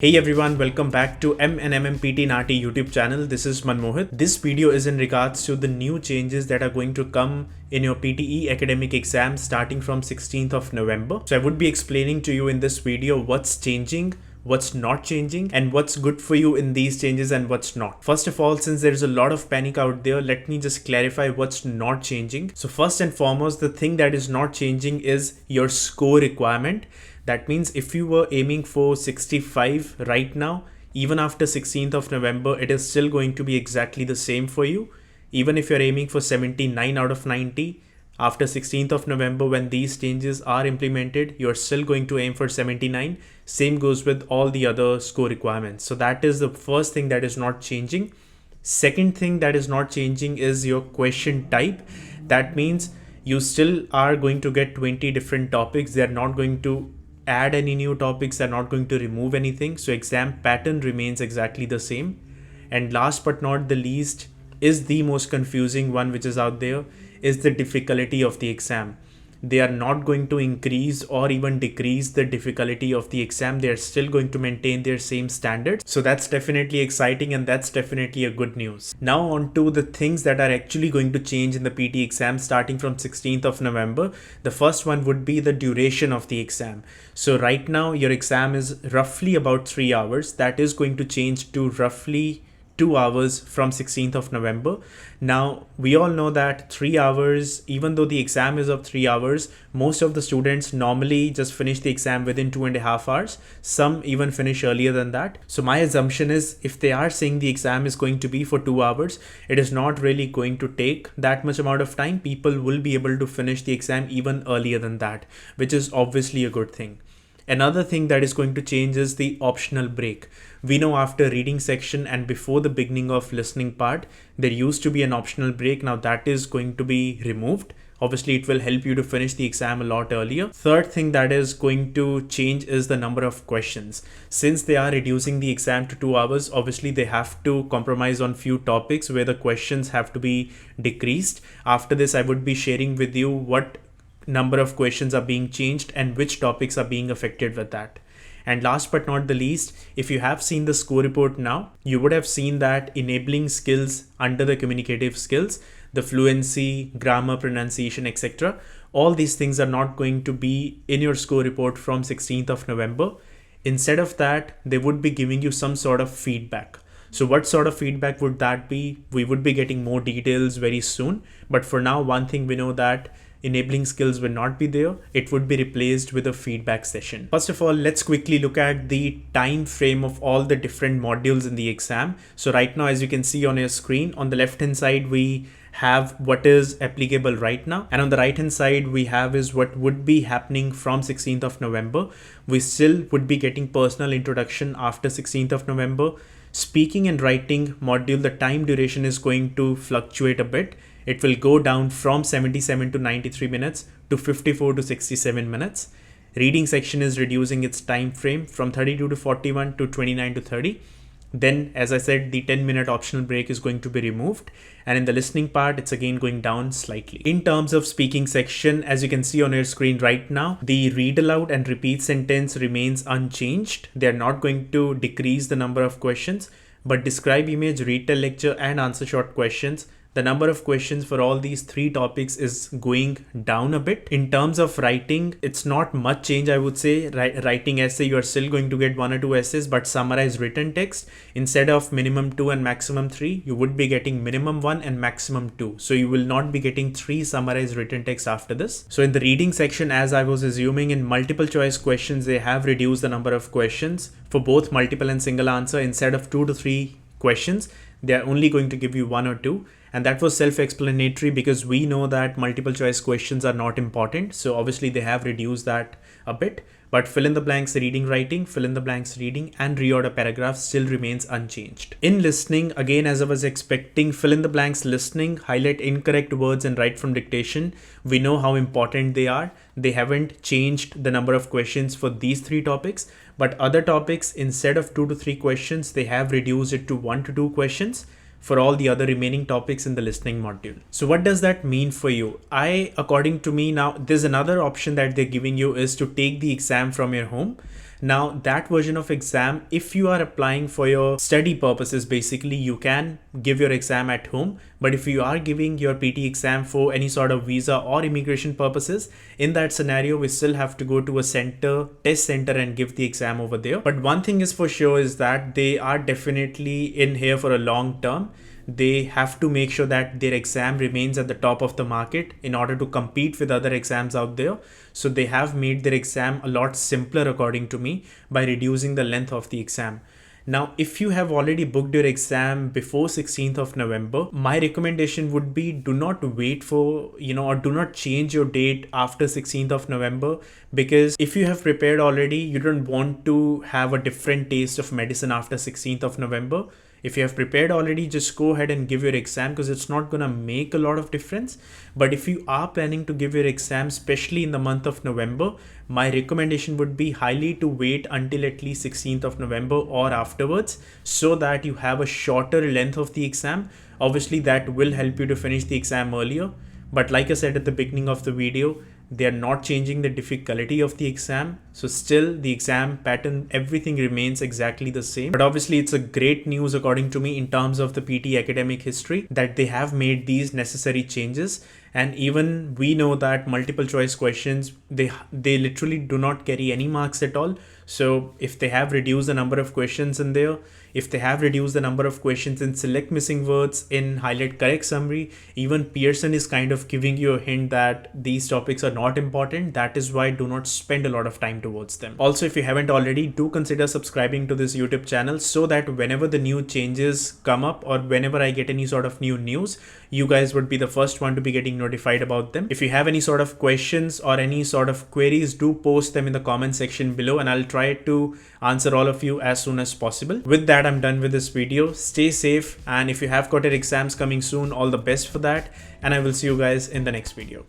Hey everyone, welcome back to MNMMPT NAATI YouTube channel. This is Manmohit. This video is in regards to the new changes that are going to come in your PTE Academic Exam starting from 16th of November. So I would be explaining to you in this video what's changing, what's not changing, and what's good for you in these changes and what's not. First of all, since there is a lot of panic out there, let me just clarify what's not changing. So first and foremost, the thing that is not changing is your score requirement. That means if you were aiming for 65 right now, even after 16th of November, it is still going to be exactly the same for you. Even if you're aiming for 79 out of 90, after 16th of November, when these changes are implemented, you're still going to aim for 79. Same goes with all the other score requirements. So that is the first thing that is not changing. Second thing that is not changing is your question type. That means you still are going to get 20 different topics. They're not going to add any new topics, are not going to remove anything. So exam pattern remains exactly the same. And last but not the least is the most confusing one which is out there is the difficulty of the exam. They are not going to increase or even decrease the difficulty of the exam. They are still going to maintain their same standards. So that's definitely exciting and that's definitely a good news. Now on to the things that are actually going to change in the PTE exam starting from 16th of November. The first one would be the duration of the exam. So right now your exam is roughly about 3 hours. That is going to change to roughly 2 hours from 16th of November. Now, we all know that 3 hours, even though the exam is of 3 hours, most of the students normally just finish the exam within 2.5 hours. Some even finish earlier than that. So my assumption is if they are saying the exam is going to be for 2 hours, it is not really going to take that much amount of time. People will be able to finish the exam even earlier than that, which is obviously a good thing. Another thing that is going to change is the optional break. We know after reading section and before the beginning of listening part, there used to be an optional break. Now that is going to be removed. Obviously, it will help you to finish the exam a lot earlier. Third thing that is going to change is the number of questions. Since they are reducing the exam to 2 hours, obviously they have to compromise on few topics where the questions have to be decreased. After this, I would be sharing with you what number of questions are being changed and which topics are being affected with that. And last but not the least, if you have seen the score report now, you would have seen that enabling skills under the communicative skills, the fluency, grammar, pronunciation, etc. All these things are not going to be in your score report from 16th of November. Instead of that, they would be giving you some sort of feedback. So what sort of feedback would that be? We would be getting more details very soon. But for now, one thing we know that enabling skills will not be there. It would be replaced with a feedback session. First of all, let's quickly look at the time frame of all the different modules in the exam. So right now, as you can see on your screen, on the left hand side, we have what is applicable right now. And on the right hand side, we have is what would be happening from 16th of November. We still would be getting personal introduction after 16th of November. Speaking and writing module, the time duration is going to fluctuate a bit. It will go down from 77 to 93 minutes to 54 to 67 minutes. Reading section is reducing its time frame from 32 to 41 to 29 to 30. Then, as I said, the 10-minute optional break is going to be removed. And in the listening part, it's again going down slightly. In terms of speaking section, as you can see on your screen right now, the read aloud and repeat sentence remains unchanged. They're not going to decrease the number of questions, but describe image, read tell lecture, and answer short questions, the number of questions for all these three topics is going down a bit. In terms of writing, it's not much change, I would say. Writing essay, you are still going to get 1 or 2 essays, but summarize written text, instead of minimum 2 and maximum 3, you would be getting minimum 1 and maximum 2. So you will not be getting 3 summarized written text after this. So in the reading section, as I was assuming, in multiple choice questions, they have reduced the number of questions for both multiple and single answer. Instead of 2 to 3 questions, they are only going to give you 1 or 2. And that was self-explanatory because we know that multiple choice questions are not important. So obviously they have reduced that a bit, but fill in the blanks reading, writing, fill in the blanks reading, and reorder paragraphs still remains unchanged. In listening, again, as I was expecting, fill in the blanks listening, highlight incorrect words and write from dictation. We know how important they are. They haven't changed the number of questions for these 3 topics, but other topics, instead of 2 to 3 questions, they have reduced it to 1 to 2 questions. for all the other remaining topics in the listening module. So what does that mean for you? According to me now, there's another option that they're giving you is to take the exam from your home. Now that version of exam, if you are applying for your study purposes, basically you can give your exam at home. But if you are giving your PT exam for any sort of visa or immigration purposes, in that scenario, we still have to go to a test center and give the exam over there. But one thing is for sure is that they are definitely in here for a long term. They have to make sure that their exam remains at the top of the market in order to compete with other exams out there. So they have made their exam a lot simpler, according to me, by reducing the length of the exam. Now, if you have already booked your exam before 16th of November, my recommendation would be do not wait for, or do not change your date after 16th of November, because if you have prepared already, you don't want to have a different taste of medicine after 16th of November. If you have prepared already, just go ahead and give your exam, because it's not going to make a lot of difference. But if you are planning to give your exam, especially in the month of November, my recommendation would be highly to wait until at least 16th of November or afterwards, so that you have a shorter length of the exam. Obviously, that will help you to finish the exam earlier. But like I said at the beginning of the video, they are not changing the difficulty of the exam. So still the exam pattern, everything remains exactly the same. But obviously it's a great news, according to me, in terms of the PT academic history, that they have made these necessary changes. And even we know that multiple choice questions, they literally do not carry any marks at all. So if they have reduced the number of questions in there, if they have reduced the number of questions in select missing words, in highlight correct summary, even Pearson is kind of giving you a hint that these topics are not important. That is why do not spend a lot of time towards them. Also, if you haven't already, do consider subscribing to this YouTube channel, so that whenever the new changes come up or whenever I get any sort of new news, you guys would be the first one to be getting notified about them. If you have any sort of questions or any sort of queries, do post them in the comment section below, and I'll try to answer all of you as soon as possible. With that, I'm done with this video. Stay safe, and if you have got your exams coming soon, all the best for that, and I will see you guys in the next video.